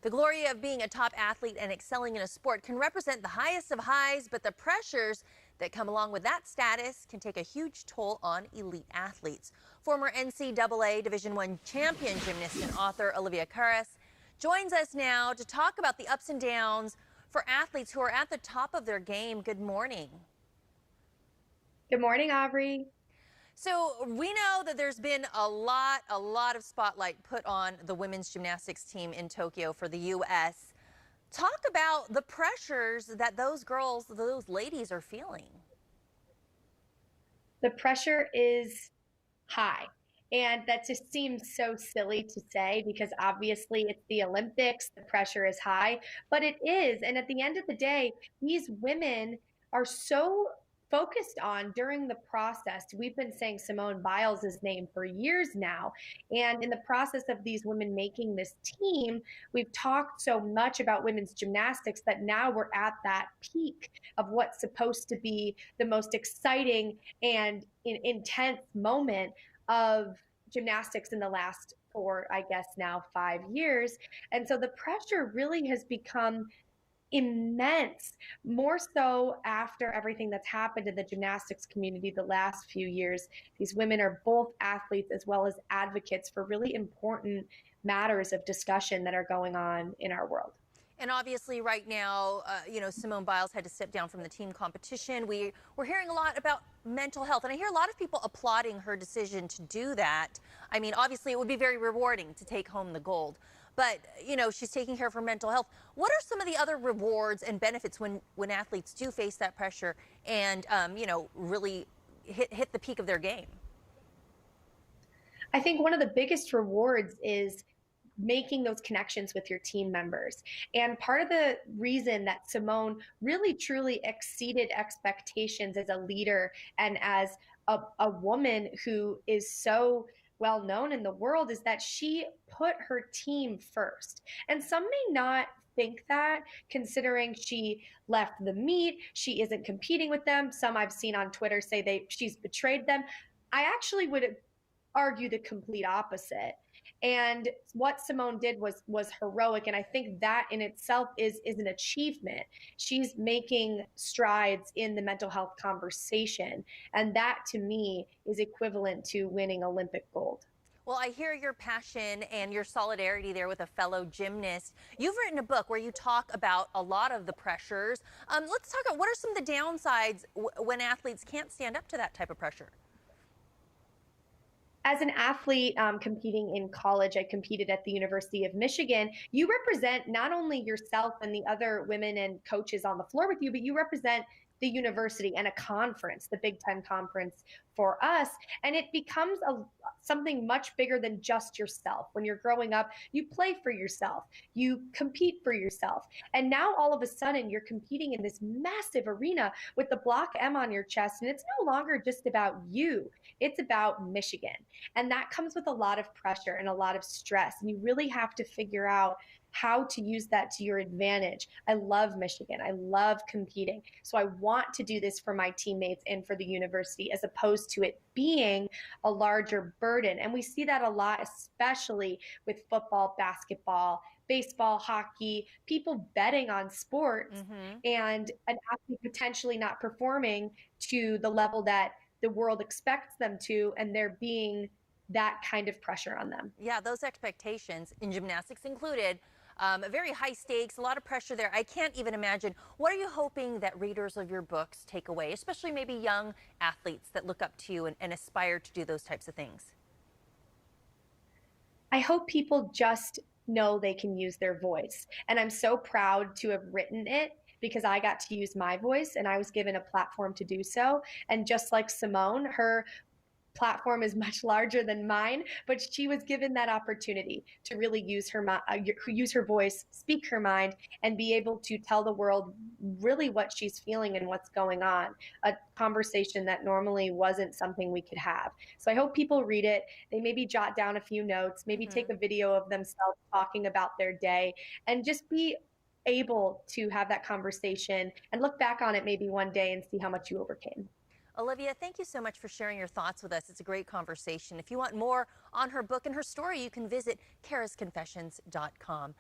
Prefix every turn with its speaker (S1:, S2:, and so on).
S1: The glory of being a top athlete and excelling in a sport can represent the highest of highs, but the pressures that come along with that status can take a huge toll on elite athletes. Former NCAA Division I champion gymnast and author Olivia Carras joins us now to talk about the ups and downs for athletes who are at the top of their game. Good morning.
S2: Good morning, Aubrey.
S1: So we know that there's been a lot of spotlight put on the women's gymnastics team in Tokyo for the U.S. Talk about the pressures that those girls, those ladies are feeling.
S2: The pressure is high. And that just seems so silly to say because obviously it's the Olympics, the pressure is high, but it is. And at the end of the day, these women are so focused on during the process. We've been saying Simone Biles' name for years now. And in the process of these women making this team, we've talked so much about women's gymnastics that now we're at that peak of what's supposed to be the most exciting and intense moment of gymnastics in the last four, I guess now 5 years. And so the pressure really has become immense, more so after everything that's happened in the gymnastics community the last few years. These women are both athletes as well as advocates for really important matters of discussion that are going on in our world.
S1: And obviously right now, Simone Biles had to step down from the team competition. We're hearing a lot about mental health, and I hear a lot of people applauding her decision to do that. I mean, obviously it would be very rewarding to take home the gold, but, she's taking care of her mental health. What are some of the other rewards and benefits when athletes do face that pressure and, really hit the peak of their game?
S2: I think one of the biggest rewards is making those connections with your team members. And part of the reason that Simone really truly exceeded expectations as a leader and as a woman who is so well known in the world is that she put her team first. And some may not think that, considering she left the meet, she isn't competing with them. Some I've seen on Twitter say she's betrayed them. I actually would argue the complete opposite. And what Simone did was heroic, and I think that in itself is an achievement. She's making strides in the mental health conversation, and that to me is equivalent to winning Olympic gold.
S1: Well, I hear your passion and your solidarity there with a fellow gymnast. You've written a book where you talk about a lot of the pressures. Let's talk about what are some of the downsides when athletes can't stand up to that type of pressure.
S2: As an athlete competing in college, I competed at the University of Michigan. You represent not only yourself and the other women and coaches on the floor with you, but you represent the university and a conference, the Big Ten conference for us. And it becomes something much bigger than just yourself. When you're growing up, you play for yourself, you compete for yourself. And now all of a sudden you're competing in this massive arena with the block M on your chest. And it's no longer just about you, it's about Michigan. And that comes with a lot of pressure and a lot of stress. And you really have to figure out how to use that to your advantage. I love Michigan. I love competing. So I want to do this for my teammates and for the university as opposed to it being a larger burden. And we see that a lot, especially with football, basketball, baseball, hockey, people betting on sports and an athlete potentially not performing to the level that the world expects them to, and there being that kind of pressure on them.
S1: Yeah, those expectations, in gymnastics included, very high stakes, a lot of pressure there. I can't even imagine. What are you hoping that readers of your books take away, especially maybe young athletes that look up to you and aspire to do those types of things?
S2: I hope people just know they can use their voice. And I'm so proud to have written it because I got to use my voice and I was given a platform to do so. And just like Simone, her platform is much larger than mine, but she was given that opportunity to really use her voice, speak her mind, and be able to tell the world really what she's feeling and what's going on. A conversation that normally wasn't something we could have. So I hope people read it. They maybe jot down a few notes, maybe take a video of themselves talking about their day, and just be able to have that conversation and look back on it maybe one day and see how much you overcame.
S1: Olivia, thank you so much for sharing your thoughts with us. It's a great conversation. If you want more on her book and her story, you can visit carasconfessions.com.